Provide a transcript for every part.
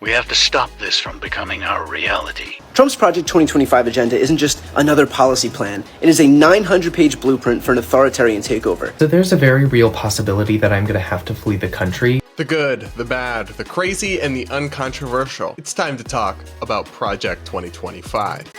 We have to stop this from becoming our reality. Trump's Project 2025 agenda isn't just another policy plan. It is a 900-page blueprint for an authoritarian takeover. So there's a very real possibility that I'm going to have to flee the country. The good, the bad, the crazy, and the uncontroversial. It's time to talk about Project 2025.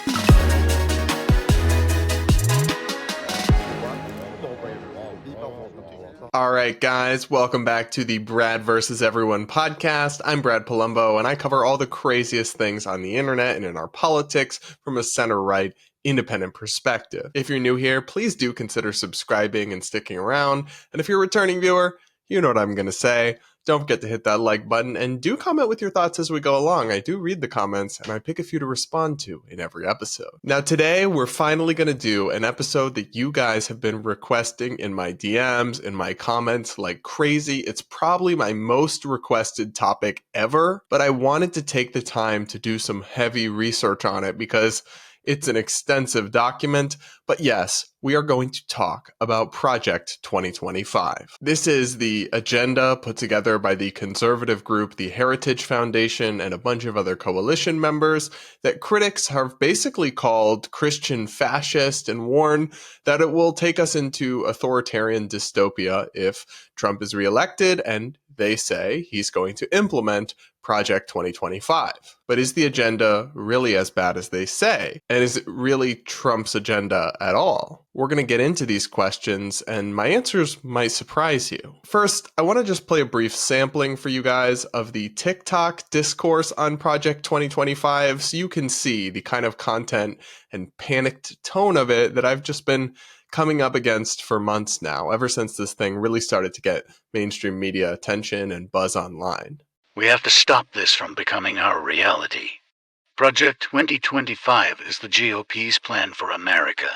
All right, guys, welcome back to the Brad vs. Everyone podcast. I'm Brad Polumbo, and I cover all the craziest things on the internet and in our politics from a center-right, independent perspective. If you're new here, please do consider subscribing and sticking around. And if you're a returning viewer, you know what I'm going to say. Don't forget to hit that like button and do comment with your thoughts as we go along. I do read the comments and I pick a few to respond to in every episode. Now today we're finally going to do an episode that you guys have been requesting in my DMs, in my comments like crazy. It's probably my most requested topic ever, but I wanted to take the time to do some heavy research on it because it's an extensive document, but yes, we are going to talk about Project 2025. This is the agenda put together by the conservative group, the Heritage Foundation, and a bunch of other coalition members that critics have basically called Christian fascist and warn that it will take us into authoritarian dystopia if Trump is reelected, and they say he's going to implement Project 2025. But is the agenda really as bad as they say? And is it really Trump's agenda at all? We're going to get into these questions, and my answers might surprise you. First, I want to just play a brief sampling for you guys of the TikTok discourse on Project 2025 so you can see the kind of content and panicked tone of it that I've just been coming up against for months now, ever since this thing really started to get mainstream media attention and buzz online. We have to stop this from becoming our reality. Project 2025 is the GOP's plan for America.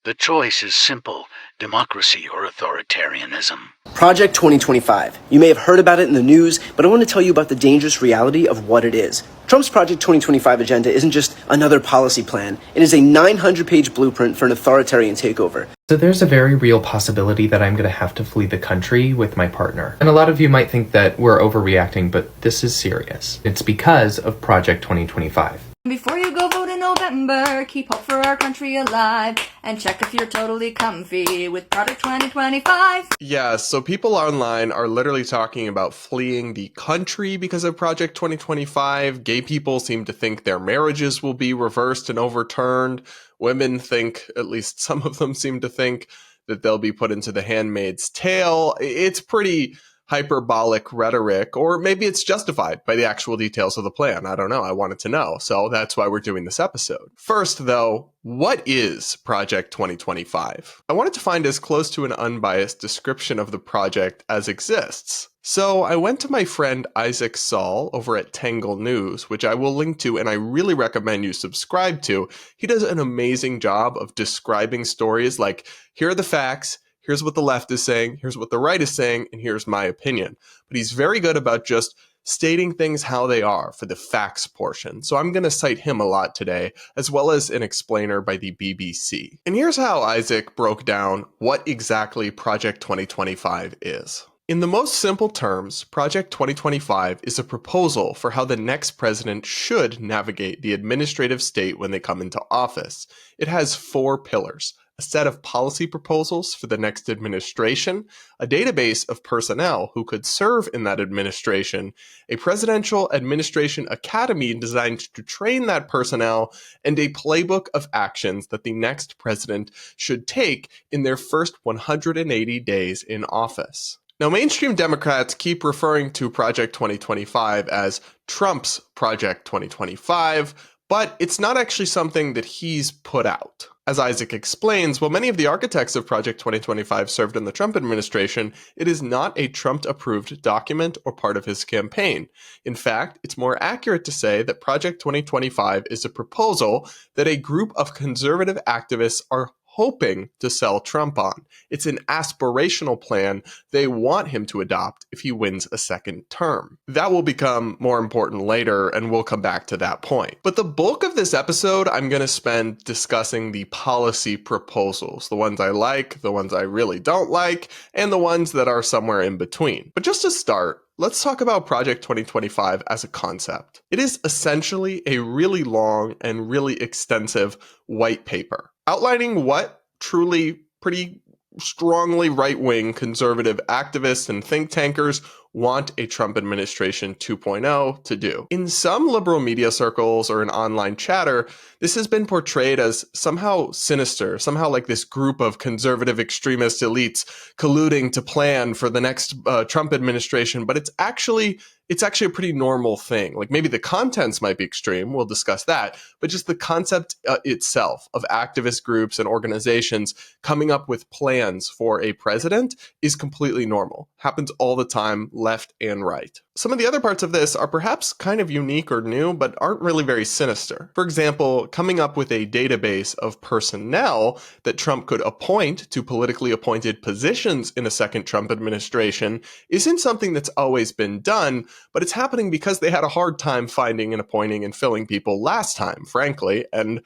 The choice is simple: democracy or authoritarianism. Project 2025. You may have heard about it in the news, but I want to tell you about the dangerous reality of what it is. Trump's Project 2025 agenda isn't just another policy plan. It is a 900-page blueprint for an authoritarian takeover. So there's a very real possibility that I'm going to have to flee the country with my partner. And a lot of you might think that we're overreacting, but this is serious. It's because of Project 2025. Before you go vote in November, keep hope for our country alive, and check if you're totally comfy with Project 2025. Yeah, so people online are literally talking about fleeing the country because of Project 2025. Gay people seem to think their marriages will be reversed and overturned. Women think, at least some of them seem to think, that they'll be put into the Handmaid's Tale. It's pretty hyperbolic rhetoric, or maybe it's justified by the actual details of the plan. I don't know. I wanted to know. So that's why we're doing this episode. First, though, what is Project 2025? I wanted to find as close to an unbiased description of the project as exists. So I went to my friend Isaac Saul over at Tangle News, which I will link to and I really recommend you subscribe to. He does an amazing job of describing stories like, here are the facts, here's what the left is saying, here's what the right is saying, and here's my opinion. But he's very good about just stating things how they are for the facts portion. So I'm going to cite him a lot today, as well as an explainer by the BBC. And here's how Isaac broke down what exactly Project 2025 is. In the most simple terms, Project 2025 is a proposal for how the next president should navigate the administrative state when they come into office. It has 4 pillars: a set of policy proposals for the next administration, a database of personnel who could serve in that administration, a presidential administration academy designed to train that personnel, and a playbook of actions that the next president should take in their first 180 days in office. Now, mainstream Democrats keep referring to Project 2025 as Trump's Project 2025, but it's not actually something that he's put out. As Isaac explains, while many of the architects of Project 2025 served in the Trump administration, it is not a Trump-approved document or part of his campaign. In fact, it's more accurate to say that Project 2025 is a proposal that a group of conservative activists are hoping to sell Trump on. It's an aspirational plan they want him to adopt if he wins a second term. That will become more important later, and we'll come back to that point. But the bulk of this episode, I'm going to spend discussing the policy proposals, the ones I like, the ones I really don't like, and the ones that are somewhere in between. But just to start, let's talk about Project 2025 as a concept. It is essentially a really long and really extensive white paper outlining what truly pretty strongly right-wing conservative activists and think tankers want a Trump administration 2.0 to do. In some liberal media circles or in online chatter, this has been portrayed as somehow sinister, somehow like this group of conservative extremist elites colluding to plan for the next Trump administration, but it's actually a pretty normal thing. Like maybe the contents might be extreme, we'll discuss that, but just the concept itself of activist groups and organizations coming up with plans for a president is completely normal. Happens all the time, left and right. Some of the other parts of this are perhaps kind of unique or new, but aren't really very sinister. For example, coming up with a database of personnel that Trump could appoint to politically appointed positions in a second Trump administration isn't something that's always been done, but it's happening because they had a hard time finding and appointing and filling people last time, frankly, and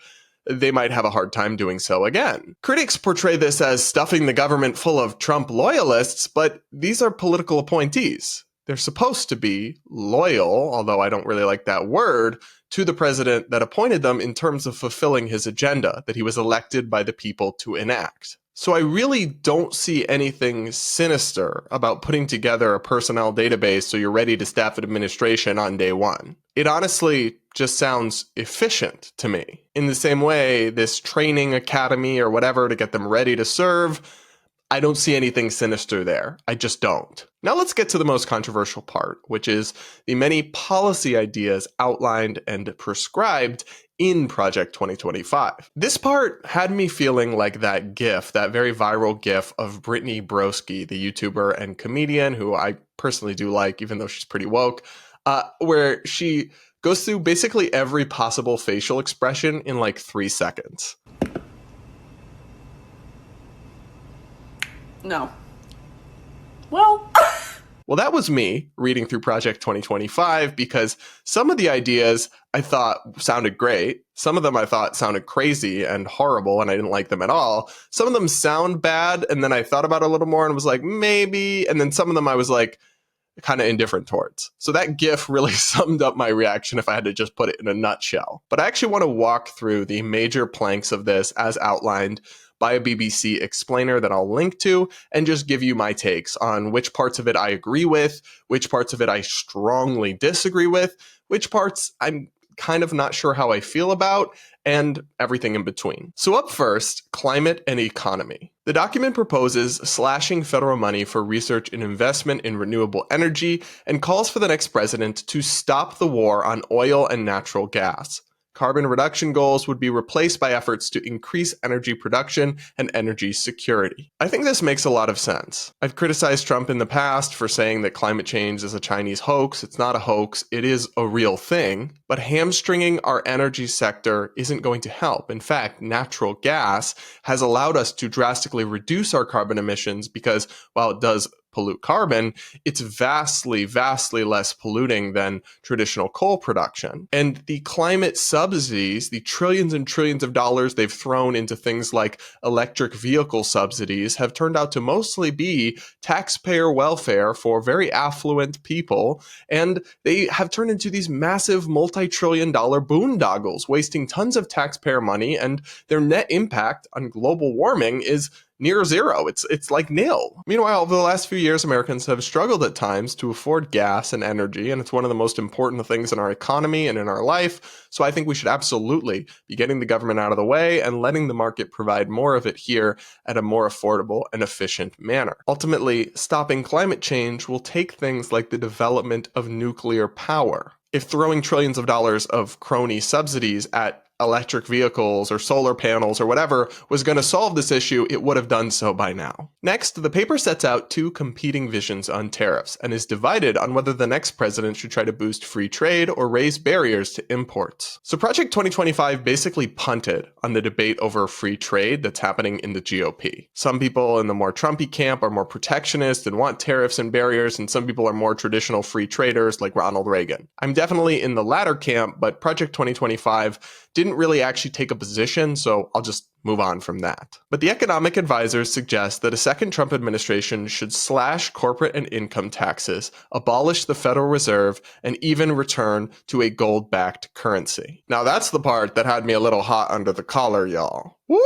they might have a hard time doing so again. Critics portray this as stuffing the government full of Trump loyalists, but these are political appointees. They're supposed to be loyal, although I don't really like that word, to the president that appointed them in terms of fulfilling his agenda that he was elected by the people to enact. So I really don't see anything sinister about putting together a personnel database so you're ready to staff an administration on day one. It honestly just sounds efficient to me. In the same way, this training academy or whatever to get them ready to serve, I don't see anything sinister there. I just don't. Now let's get to the most controversial part, which is the many policy ideas outlined and prescribed in Project 2025. This part had me feeling like that GIF, that very viral GIF of Brittany Broski, the YouTuber and comedian who I personally do like, even though she's pretty woke, where she goes through basically every possible facial expression in like 3 seconds. No. Well, that was me reading through Project 2025 because some of the ideas I thought sounded great. Some of them I thought sounded crazy and horrible and I didn't like them at all. Some of them sound bad and then I thought about it a little more and was like, maybe. And then some of them I was like, kind of indifferent towards. So that GIF really summed up my reaction if I had to just put it in a nutshell. But I actually want to walk through the major planks of this as outlined by a BBC explainer that I'll link to and just give you my takes on which parts of it I agree with, which parts of it I strongly disagree with, which parts I'm kind of not sure how I feel about, and everything in between. So up first, climate and economy. The document proposes slashing federal money for research and investment in renewable energy and calls for the next president to stop the war on oil and natural gas. Carbon reduction goals would be replaced by efforts to increase energy production and energy security. I think this makes a lot of sense. I've criticized Trump in the past for saying that climate change is a Chinese hoax. It's not a hoax. It is a real thing. But hamstringing our energy sector isn't going to help. In fact, natural gas has allowed us to drastically reduce our carbon emissions because while it does pollute carbon, it's vastly, vastly less polluting than traditional coal production. And the climate subsidies, the trillions and trillions of dollars they've thrown into things like electric vehicle subsidies have turned out to mostly be taxpayer welfare for very affluent people. And they have turned into these massive multi-trillion-dollar boondoggles, wasting tons of taxpayer money, and their net impact on global warming is near zero. It's like nil. Meanwhile, over the last few years, Americans have struggled at times to afford gas and energy, and it's one of the most important things in our economy and in our life. So I think we should absolutely be getting the government out of the way and letting the market provide more of it here at a more affordable and efficient manner. Ultimately, stopping climate change will take things like the development of nuclear power. If throwing trillions of dollars of crony subsidies at electric vehicles or solar panels or whatever was going to solve this issue, it would have done so by now. Next, the paper sets out two competing visions on tariffs and is divided on whether the next president should try to boost free trade or raise barriers to imports. So Project 2025 basically punted on the debate over free trade that's happening in the GOP. Some people in the more Trumpy camp are more protectionist and want tariffs and barriers, and some people are more traditional free traders like Ronald Reagan. I'm definitely in the latter camp, but Project 2025 didn't didn't really actually take a position, so I'll just move on from that. But the economic advisors suggest that a second Trump administration should slash corporate and income taxes, abolish the Federal Reserve, and even return to a gold-backed currency. Now that's the part that had me a little hot under the collar, y'all. Woo!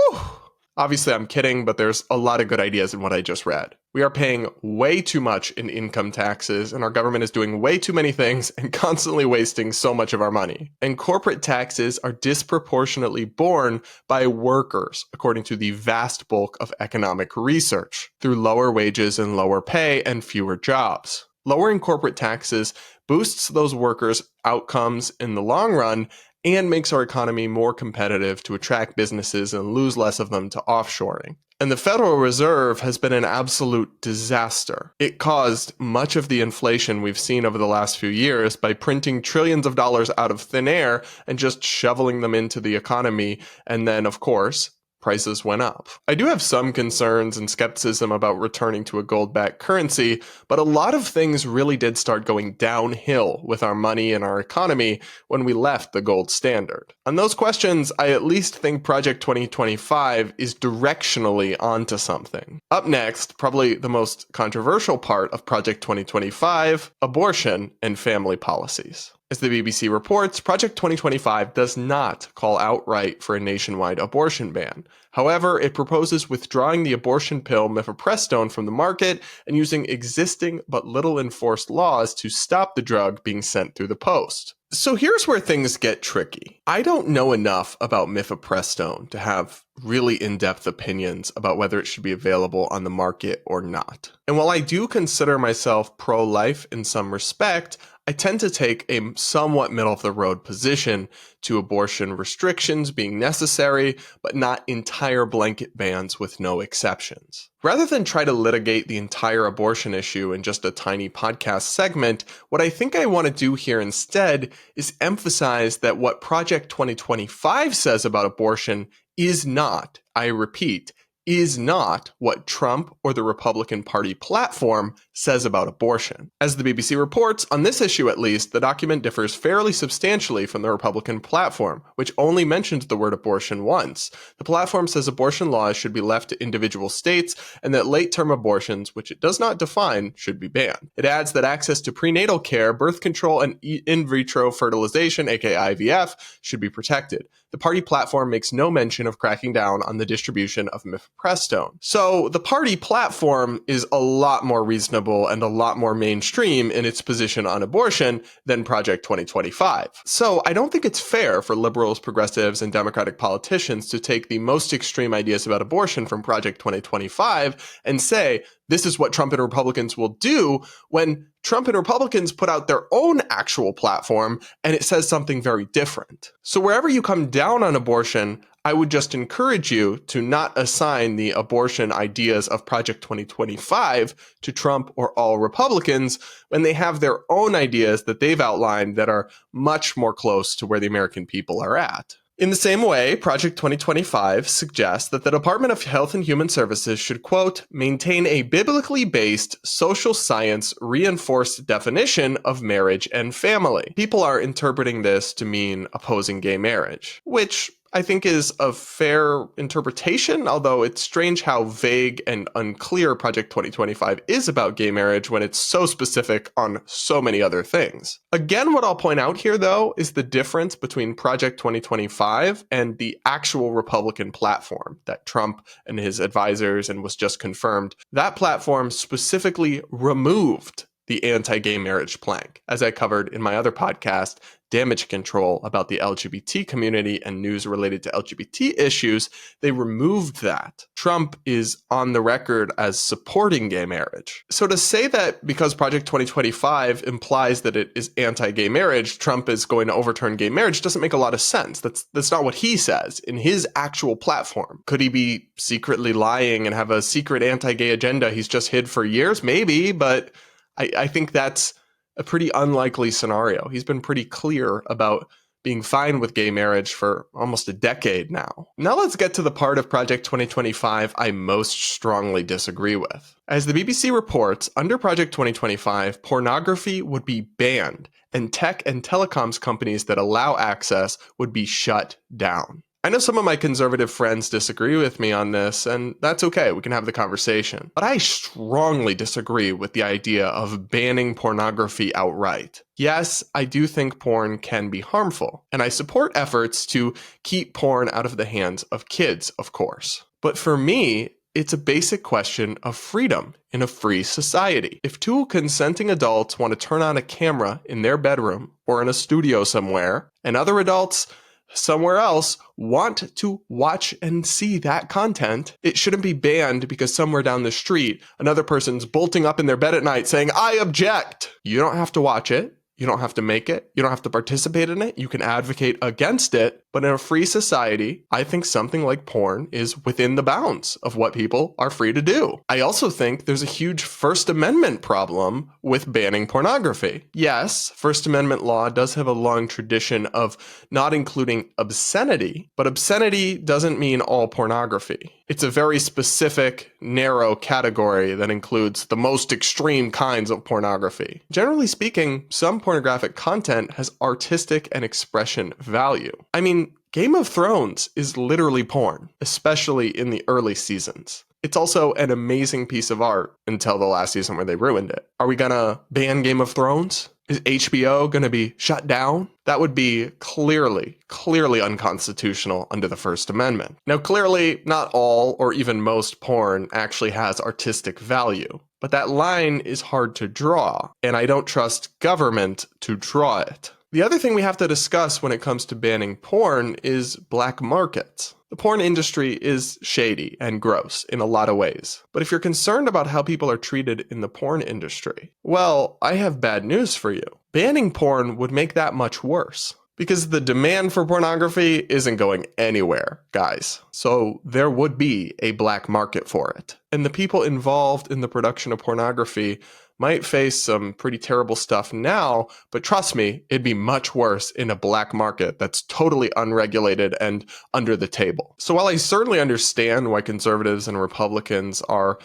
Obviously, I'm kidding, but there's a lot of good ideas in what I just read. We are paying way too much in income taxes, and our government is doing way too many things and constantly wasting so much of our money. And corporate taxes are disproportionately borne by workers, according to the vast bulk of economic research, through lower wages and lower pay and fewer jobs. Lowering corporate taxes boosts those workers' outcomes in the long run and makes our economy more competitive to attract businesses and lose less of them to offshoring. And the Federal Reserve has been an absolute disaster. It caused much of the inflation we've seen over the last few years by printing trillions of dollars out of thin air and just shoveling them into the economy. And then, of course, prices went up. I do have some concerns and skepticism about returning to a gold-backed currency, but a lot of things really did start going downhill with our money and our economy when we left the gold standard. On those questions, I at least think Project 2025 is directionally onto something. Up next, probably the most controversial part of Project 2025, abortion and family policies. As the BBC reports, Project 2025 does not call outright for a nationwide abortion ban. However, it proposes withdrawing the abortion pill mifepristone from the market and using existing but little enforced laws to stop the drug being sent through the post. So here's where things get tricky. I don't know enough about mifepristone to have really in-depth opinions about whether it should be available on the market or not. And while I do consider myself pro-life in some respect, I tend to take a somewhat middle-of-the-road position to abortion restrictions being necessary, but not entire blanket bans with no exceptions. Rather than try to litigate the entire abortion issue in just a tiny podcast segment, what I think I want to do here instead is emphasize that what Project 2025 says about abortion is not, I repeat, is not what Trump or the Republican Party platform says about abortion. As the BBC reports, on this issue at least, the document differs fairly substantially from the Republican platform, which only mentions the word abortion once. The platform says abortion laws should be left to individual states and that late-term abortions, which it does not define, should be banned. It adds that access to prenatal care, birth control, and in vitro fertilization, aka IVF, should be protected. The party platform makes no mention of cracking down on the distribution of mifepristone. So the party platform is a lot more reasonable and a lot more mainstream in its position on abortion than Project 2025. So I don't think it's fair for liberals, progressives, and Democratic politicians to take the most extreme ideas about abortion from Project 2025 and say, this is what Trump and Republicans will do, when Trump and Republicans put out their own actual platform and it says something very different. So wherever you come down on abortion, I would just encourage you to not assign the abortion ideas of Project 2025 to Trump or all Republicans when they have their own ideas that they've outlined that are much more close to where the American people are at. In the same way, Project 2025 suggests that the Department of Health and Human Services should, quote, maintain a biblically based, social science reinforced definition of marriage and family. People are interpreting this to mean opposing gay marriage, which I think is a fair interpretation, although it's strange how vague and unclear Project 2025 is about gay marriage when it's so specific on so many other things. Again, what I'll point out here, though, is the difference between Project 2025 and the actual Republican platform that Trump and his advisors and was just confirmed. That platform specifically removed the anti-gay marriage plank, as I covered in my other podcast, Damage Control, about the LGBT community and news related to LGBT issues. They removed that. Trump is on the record as supporting gay marriage. So to say that because Project 2025 implies that it is anti-gay marriage, Trump is going to overturn gay marriage doesn't make a lot of sense. That's not what he says in his actual platform. Could he be secretly lying and have a secret anti-gay agenda he's just hid for years? Maybe, but I think that's a pretty unlikely scenario. He's been pretty clear about being fine with gay marriage for almost a decade now. Now let's get to the part of Project 2025 I most strongly disagree with. As the BBC reports, under Project 2025, pornography would be banned, and tech and telecoms companies that allow access would be shut down. I know some of my conservative friends disagree with me on this, and that's okay, we can have the conversation. But I strongly disagree with the idea of banning pornography outright. Yes, I do think porn can be harmful, and I support efforts to keep porn out of the hands of kids, of course. But for me, it's a basic question of freedom in a free society. If two consenting adults want to turn on a camera in their bedroom or in a studio somewhere, and other adults somewhere else want to watch and see that content, it shouldn't be banned because somewhere down the street, another person's bolting up in their bed at night saying, "I object." You don't have to watch it. You don't have to make it. You don't have to participate in it. You can advocate against it. But in a free society, I think something like porn is within the bounds of what people are free to do. I also think there's a huge First Amendment problem with banning pornography. Yes, First Amendment law does have a long tradition of not including obscenity, but obscenity doesn't mean all pornography. It's a very specific, narrow category that includes the most extreme kinds of pornography. Generally speaking, some pornographic content has artistic and expression value. I mean, Game of Thrones is literally porn, especially in the early seasons. It's also an amazing piece of art until the last season where they ruined it. Are we gonna ban Game of Thrones? Is HBO gonna be shut down? That would be clearly unconstitutional under the First Amendment. Now, clearly, not all or even most porn actually has artistic value, but that line is hard to draw, and I don't trust government to draw it. The other thing we have to discuss when it comes to banning porn is black markets. The porn industry is shady and gross in a lot of ways. But if you're concerned about how people are treated in the porn industry, well, I have bad news for you. Banning porn would make that much worse. Because the demand for pornography isn't going anywhere, guys. So there would be a black market for it. And the people involved in the production of pornography might face some pretty terrible stuff now, but trust me, it'd be much worse in a black market that's totally unregulated and under the table. So while I certainly understand why conservatives and Republicans are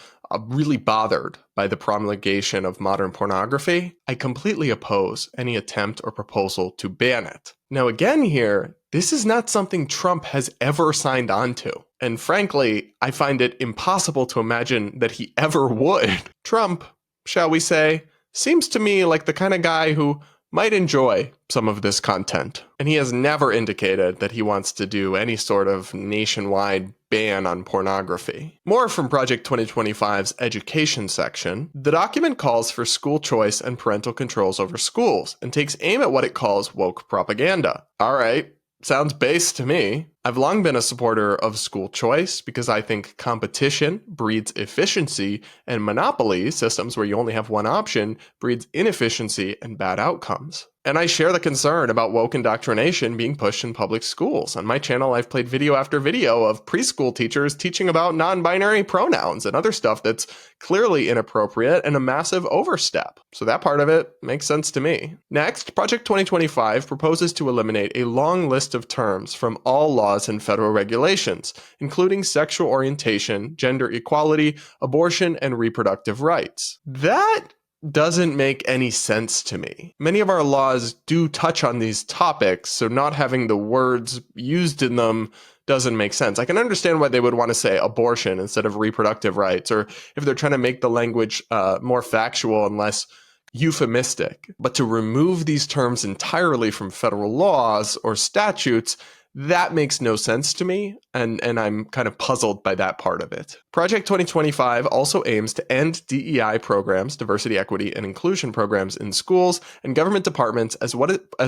really bothered by the promulgation of modern pornography, I completely oppose any attempt or proposal to ban it. Now again here, this is not something Trump has ever signed on to. And frankly, I find it impossible to imagine that he ever would. Trump, shall we say, seems to me like the kind of guy who might enjoy some of this content. And he has never indicated that he wants to do any sort of nationwide ban on pornography. More from Project 2025's education section, the document calls for school choice and parental controls over schools, and takes aim at what it calls woke propaganda. All right. Sounds base to me. I've long been a supporter of school choice because I think competition breeds efficiency, and monopoly systems where you only have one option breeds inefficiency and bad outcomes. And I share the concern about woke indoctrination being pushed in public schools. On my channel, I've played video after video of preschool teachers teaching about non-binary pronouns and other stuff that's clearly inappropriate and a massive overstep. So that part of it makes sense to me. Next, Project 2025 proposes to eliminate a long list of terms from all laws and federal regulations, including sexual orientation, gender equality, abortion, and reproductive rights. That doesn't make any sense to me. Many of our laws do touch on these topics, so not having the words used in them doesn't make sense. I can understand why they would want to say abortion instead of reproductive rights, or if they're trying to make the language more factual and less euphemistic. But to remove these terms entirely from federal laws or statutes, that makes no sense to me, and I'm kind of puzzled by that part of it. Project 2025 also aims to end DEI programs, diversity, equity, and inclusion programs in schools and government departments as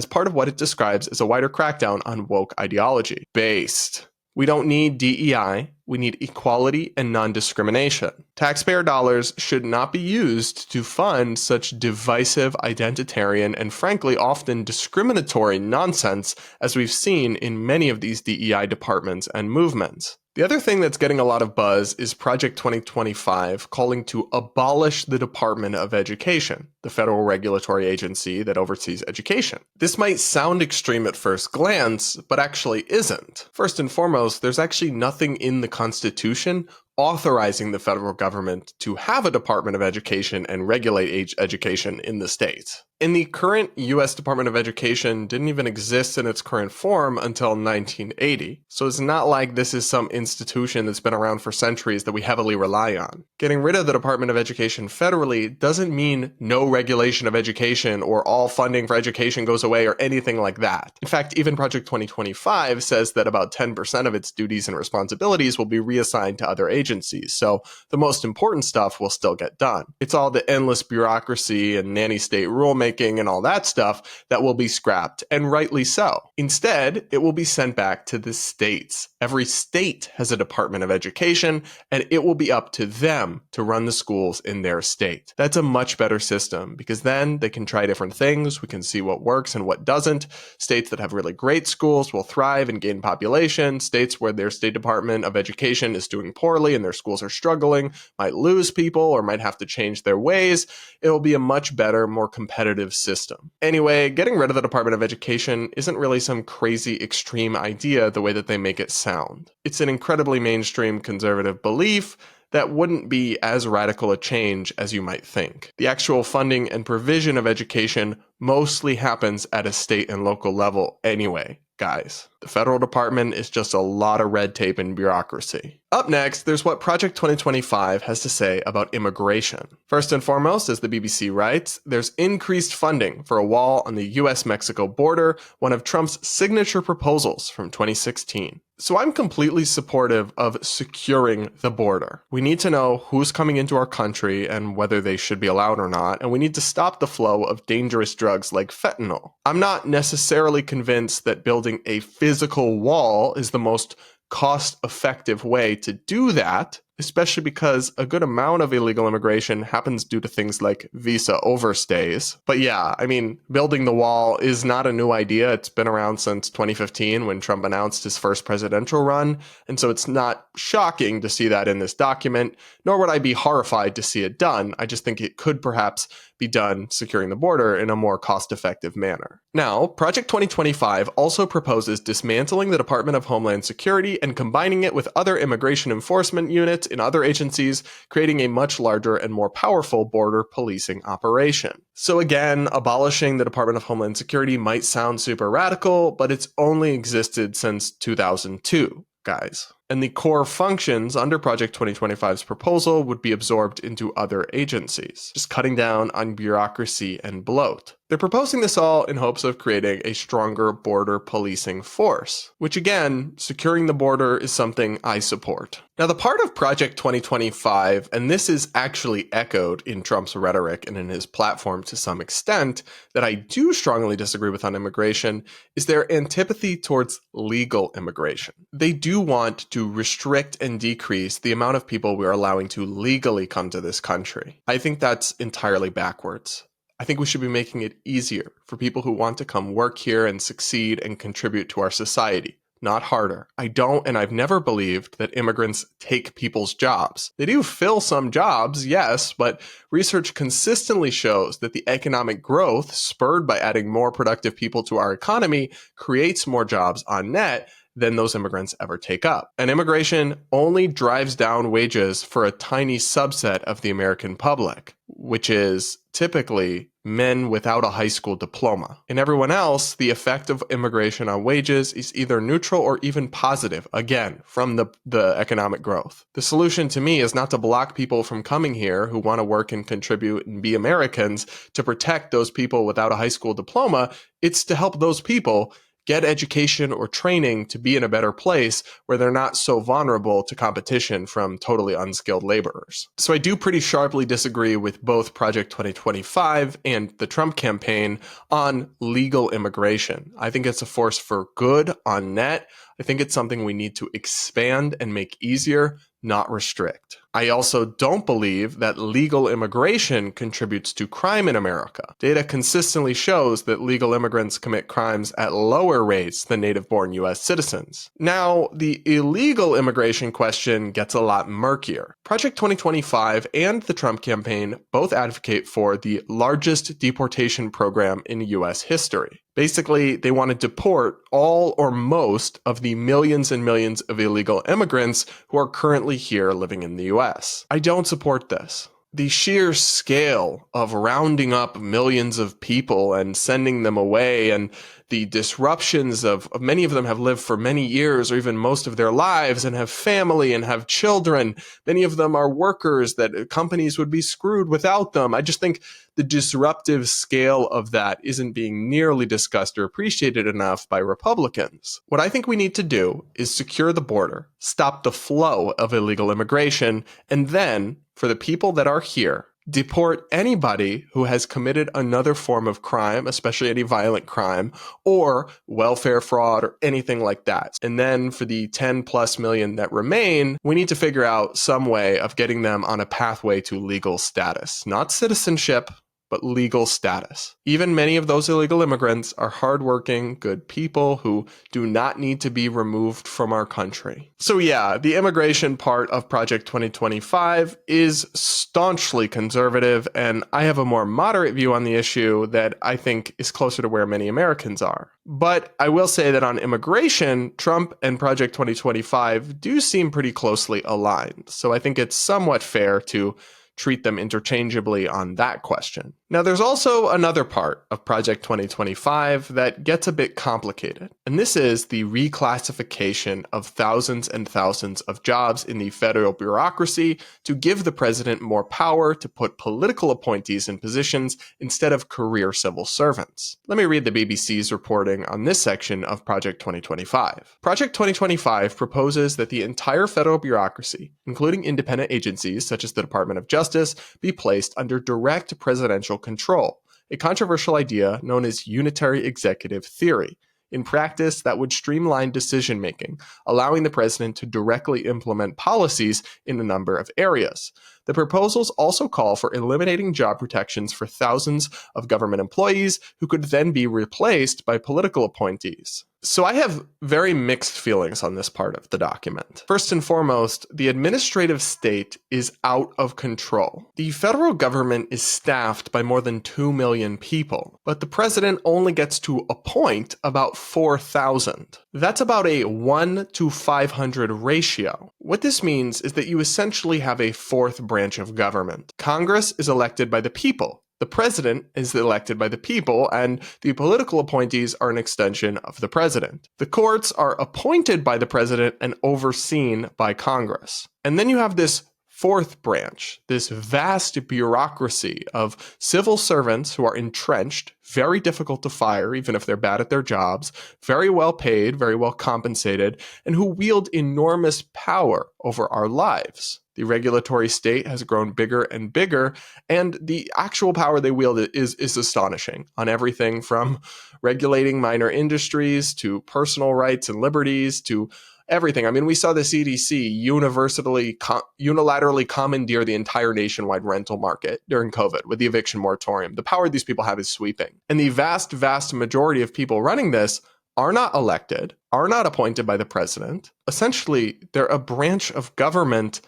part of what it describes as a wider crackdown on woke ideology. Based. We don't need DEI, we need equality and non-discrimination. Taxpayer dollars should not be used to fund such divisive, identitarian, and frankly often discriminatory nonsense as we've seen in many of these DEI departments and movements. The other thing that's getting a lot of buzz is Project 2025 calling to abolish the Department of Education, the federal regulatory agency that oversees education. This might sound extreme at first glance, but actually isn't. First and foremost, there's actually nothing in the Constitution authorizing the federal government to have a Department of Education and regulate education in the states. And the current U.S. Department of Education didn't even exist in its current form until 1980. So it's not like this is some institution that's been around for centuries that we heavily rely on. Getting rid of the Department of Education federally doesn't mean no regulation of education or all funding for education goes away or anything like that. In fact, even Project 2025 says that about 10% of its duties and responsibilities will be reassigned to other agencies. So the most important stuff will still get done. It's all the endless bureaucracy and nanny state rulemaking and all that stuff that will be scrapped, and rightly so. Instead, it will be sent back to the states. Every state has a Department of Education, and it will be up to them to run the schools in their state. That's a much better system because then they can try different things. We can see what works and what doesn't. States that have really great schools will thrive and gain population. States where their state Department of Education is doing poorly and their schools are struggling might lose people or might have to change their ways. It will be a much better, more competitive system. Anyway, getting rid of the Department of Education isn't really some crazy extreme idea the way that they make it sound. It's an incredibly mainstream conservative belief that wouldn't be as radical a change as you might think. The actual funding and provision of education mostly happens at a state and local level anyway, guys. The federal department is just a lot of red tape and bureaucracy. Up next, there's what Project 2025 has to say about immigration. First and foremost, as the BBC writes, there's increased funding for a wall on the US-Mexico border, one of Trump's signature proposals from 2016. So I'm completely supportive of securing the border. We need to know who's coming into our country and whether they should be allowed or not, and we need to stop the flow of dangerous drugs like fentanyl. I'm not necessarily convinced that building a physical wall is the most cost-effective way to do that, especially because a good amount of illegal immigration happens due to things like visa overstays. But yeah, I mean, building the wall is not a new idea. It's been around since 2015 when Trump announced his first presidential run, and so it's not shocking to see that in this document, nor would I be horrified to see it done. I just think it could perhaps be done securing the border in a more cost-effective manner. Now, Project 2025 also proposes dismantling the Department of Homeland Security and combining it with other immigration enforcement units in other agencies, creating a much larger and more powerful border policing operation. So again, abolishing the Department of Homeland Security might sound super radical, but it's only existed since 2002, guys. And the core functions under Project 2025's proposal would be absorbed into other agencies, just cutting down on bureaucracy and bloat. They're proposing this all in hopes of creating a stronger border policing force, which again, securing the border is something I support. Now, the part of Project 2025, and this is actually echoed in Trump's rhetoric and in his platform to some extent, that I do strongly disagree with on immigration, is their antipathy towards legal immigration. They do want to restrict and decrease the amount of people we are allowing to legally come to this country. I think that's entirely backwards. I think we should be making it easier for people who want to come work here and succeed and contribute to our society, not harder. I don't, and I've never believed that immigrants take people's jobs. They do fill some jobs, yes, but research consistently shows that the economic growth spurred by adding more productive people to our economy creates more jobs on net than those immigrants ever take up. And immigration only drives down wages for a tiny subset of the American public, which is typically men without a high school diploma. In everyone else, the effect of immigration on wages is either neutral or even positive, again, from the economic growth. The solution to me is not to block people from coming here who want to work and contribute and be Americans to protect those people without a high school diploma. It's to help those people get education or training to be in a better place where they're not so vulnerable to competition from totally unskilled laborers. So I do pretty sharply disagree with both Project 2025 and the Trump campaign on legal immigration. I think it's a force for good on net. I think it's something we need to expand and make easier, not restrict. I also don't believe that legal immigration contributes to crime in America. Data consistently shows that legal immigrants commit crimes at lower rates than native-born U.S. citizens. Now, the illegal immigration question gets a lot murkier. Project 2025 and the Trump campaign both advocate for the largest deportation program in U.S. history. Basically, they want to deport all or most of the millions and millions of illegal immigrants who are currently here living in the U.S. I don't support this. The sheer scale of rounding up millions of people and sending them away, and the disruptions of many of them have lived for many years or even most of their lives and have family and have children. Many of them are workers that companies would be screwed without them. I just think the disruptive scale of that isn't being nearly discussed or appreciated enough by Republicans. What I think we need to do is secure the border, stop the flow of illegal immigration, and then, for the people that are here, deport anybody who has committed another form of crime, especially any violent crime, or welfare fraud or anything like that. And then for the 10 plus million that remain, we need to figure out some way of getting them on a pathway to legal status. Not citizenship, but legal status. Even many of those illegal immigrants are hardworking, good people who do not need to be removed from our country. So yeah, the immigration part of Project 2025 is staunchly conservative, and I have a more moderate view on the issue that I think is closer to where many Americans are. But I will say that on immigration, Trump and Project 2025 do seem pretty closely aligned. So I think it's somewhat fair to treat them interchangeably on that question. Now, there's also another part of Project 2025 that gets a bit complicated, and this is the reclassification of thousands and thousands of jobs in the federal bureaucracy to give the president more power to put political appointees in positions instead of career civil servants. Let me read the BBC's reporting on this section of Project 2025. Project 2025 proposes that the entire federal bureaucracy, including independent agencies such as the Department of Justice, be placed under direct presidential control, a controversial idea known as unitary executive theory. In practice, that would streamline decision-making, allowing the president to directly implement policies in a number of areas. The proposals also call for eliminating job protections for thousands of government employees who could then be replaced by political appointees. So I have very mixed feelings on this part of the document. First and foremost, the administrative state is out of control. The federal government is staffed by more than 2 million people, but the president only gets to appoint about 4,000. That's about a 1 to 500 ratio. What this means is that you essentially have a fourth branch of government. Congress is elected by the people. The president is elected by the people, and the political appointees are an extension of the president. The courts are appointed by the president and overseen by Congress. And then you have this fourth branch, this vast bureaucracy of civil servants who are entrenched, very difficult to fire, even if they're bad at their jobs, very well paid, very well compensated, and who wield enormous power over our lives. The regulatory state has grown bigger and bigger, and the actual power they wield is astonishing on everything from regulating minor industries to personal rights and liberties to everything. I mean, we saw the CDC unilaterally commandeer the entire nationwide rental market during COVID with the eviction moratorium. The power these people have is sweeping. And the vast, vast majority of people running this are not elected, are not appointed by the president. Essentially, they're a branch of government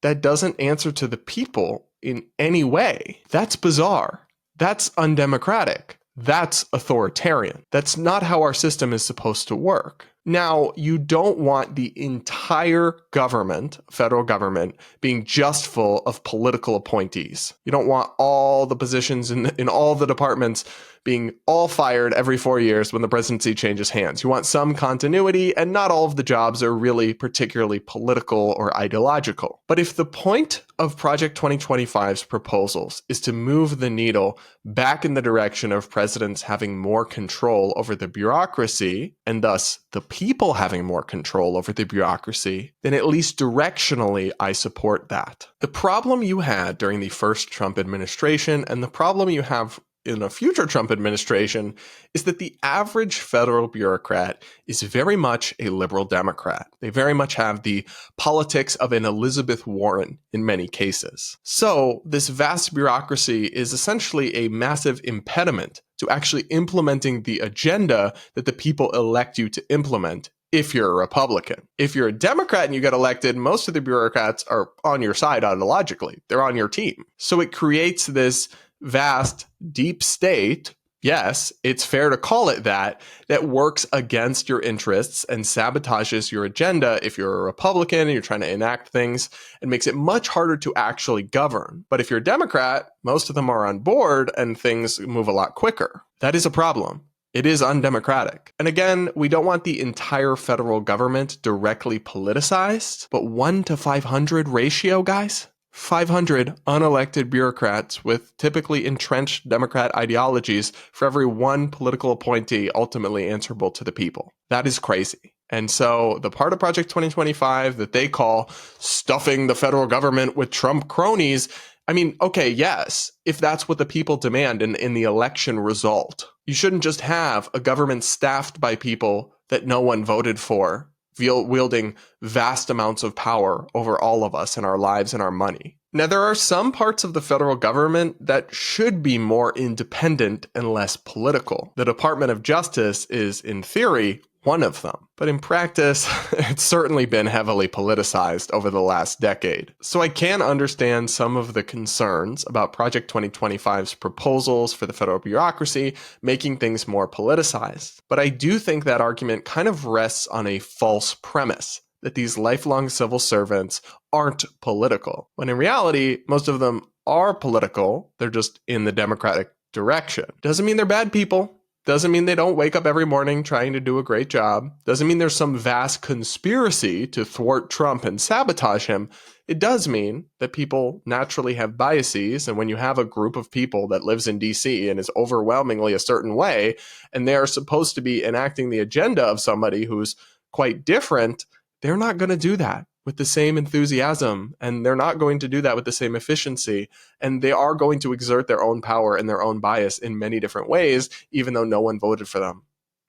that doesn't answer to the people in any way. That's bizarre. That's undemocratic. That's authoritarian. That's not how our system is supposed to work. Now, you don't want the entire government, federal government, being just full of political appointees. You don't want all the positions in all the departments being all fired every 4 years when the presidency changes hands. You want some continuity, and not all of the jobs are really particularly political or ideological. But if the point of Project 2025's proposals is to move the needle back in the direction of presidents having more control over the bureaucracy, and thus the people having more control over the bureaucracy, then at least directionally, I support that. The problem you had during the first Trump administration, and the problem you have in a future Trump administration is that the average federal bureaucrat is very much a liberal Democrat. They very much have the politics of an Elizabeth Warren in many cases. So this vast bureaucracy is essentially a massive impediment to actually implementing the agenda that the people elect you to implement if you're a Republican. If you're a Democrat and you get elected, most of the bureaucrats are on your side ideologically. They're on your team. So it creates this vast, deep state, yes, it's fair to call it that works against your interests and sabotages your agenda if you're a Republican and you're trying to enact things, and makes it much harder to actually govern. But if you're a Democrat, most of them are on board and things move a lot quicker. That is a problem. It is undemocratic. And again, we don't want the entire federal government directly politicized, but 1 to 500 ratio, guys? 500 unelected bureaucrats with typically entrenched Democrat ideologies for every one political appointee ultimately answerable to the people. That is crazy. And so the part of Project 2025 that they call stuffing the federal government with Trump cronies, I mean, okay, yes, if that's what the people demand in the election result. You shouldn't just have a government staffed by people that no one voted for, wielding vast amounts of power over all of us and our lives and our money. Now, there are some parts of the federal government that should be more independent and less political. The Department of Justice is, in theory, one of them. But in practice, it's certainly been heavily politicized over the last decade. So I can understand some of the concerns about Project 2025's proposals for the federal bureaucracy making things more politicized. But I do think that argument kind of rests on a false premise that these lifelong civil servants aren't political, when in reality, most of them are political. They're just in the Democratic direction. Doesn't mean they're bad people. Doesn't mean they don't wake up every morning trying to do a great job. Doesn't mean there's some vast conspiracy to thwart Trump and sabotage him. It does mean that people naturally have biases, and when you have a group of people that lives in DC and is overwhelmingly a certain way, and they are supposed to be enacting the agenda of somebody who's quite different, they're not going to do that with the same enthusiasm, and they're not going to do that with the same efficiency, and they are going to exert their own power and their own bias in many different ways, even though no one voted for them.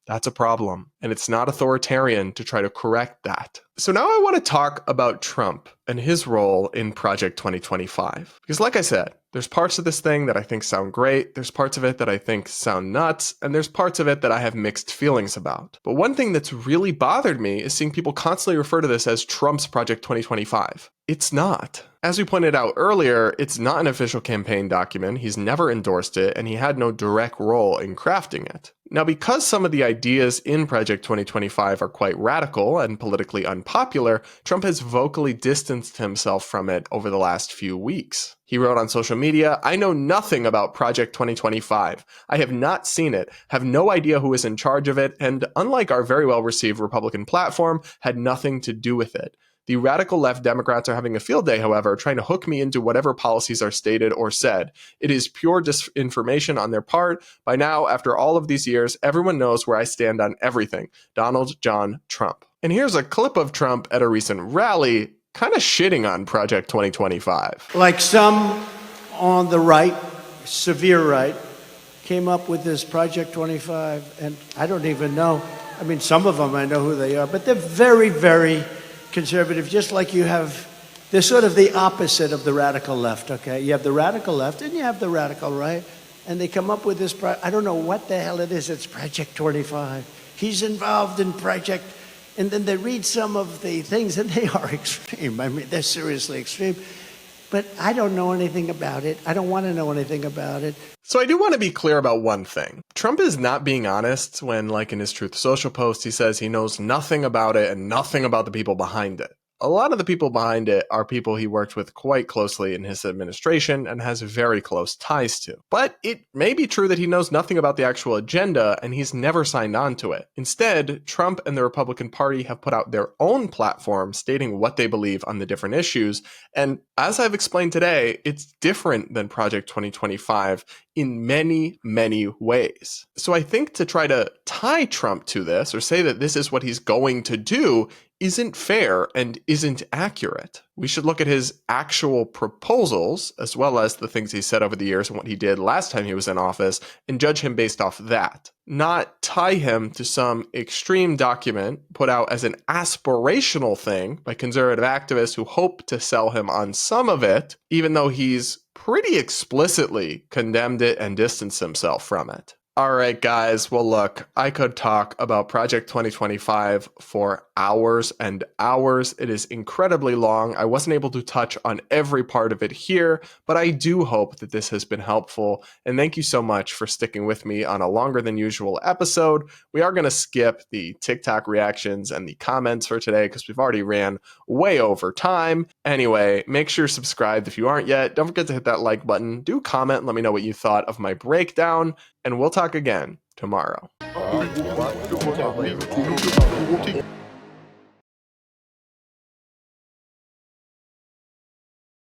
That's a problem, and it's not authoritarian to try to correct that. So now I want to talk about Trump and his role in Project 2025. Because like I said, there's parts of this thing that I think sound great, there's parts of it that I think sound nuts, and there's parts of it that I have mixed feelings about. But one thing that's really bothered me is seeing people constantly refer to this as Trump's Project 2025. It's not. As we pointed out earlier, it's not an official campaign document, he's never endorsed it, and he had no direct role in crafting it. Now, because some of the ideas in Project 2025 are quite radical and politically unpopular, Trump has vocally distanced himself from it over the last few weeks. He wrote on social media, "I know nothing about Project 2025. I have not seen it, have no idea who is in charge of it, and unlike our very well-received Republican platform, had nothing to do with it. The radical left Democrats are having a field day, however, trying to hook me into whatever policies are stated or said. It is pure disinformation on their part. By now, after all of these years, everyone knows where I stand on everything. Donald John Trump." And here's a clip of Trump at a recent rally, kind of shitting on Project 2025. Like some on the right, severe right, came up with this Project 25, and I don't even know. I mean, some of them I know who they are, but they're very, very conservative, just like you have, they're sort of the opposite of the radical left, okay? You have the radical left and you have the radical right, and they come up with this, I don't know what the hell it is, it's Project 25. He's involved in Project, and then they read some of the things and they are extreme. I mean, they're seriously extreme. But I don't know anything about it. I don't want to know anything about it. So I do want to be clear about one thing. Trump is not being honest when, like in his Truth Social post, he says he knows nothing about it and nothing about the people behind it. A lot of the people behind it are people he worked with quite closely in his administration and has very close ties to. But it may be true that he knows nothing about the actual agenda and he's never signed on to it. Instead, Trump and the Republican Party have put out their own platform stating what they believe on the different issues. And as I've explained today, it's different than Project 2025 in many, many ways. So I think to try to tie Trump to this or say that this is what he's going to do isn't fair and isn't accurate. We should look at his actual proposals as well as the things he said over the years and what he did last time he was in office and judge him based off that, not tie him to some extreme document put out as an aspirational thing by conservative activists who hope to sell him on some of it, even though he's pretty explicitly condemned it and distanced himself from it. All right, guys. Well, look, I could talk about Project 2025 for hours and hours. It is incredibly long. I wasn't able to touch on every part of it here, but I do hope that this has been helpful. And thank you so much for sticking with me on a longer than usual episode. We are going to skip the TikTok reactions and the comments for today because we've already ran way over time. Anyway, make sure you're subscribed if you aren't yet. Don't forget to hit that like button. Do comment and let me know what you thought of my breakdown. And we'll talk again tomorrow.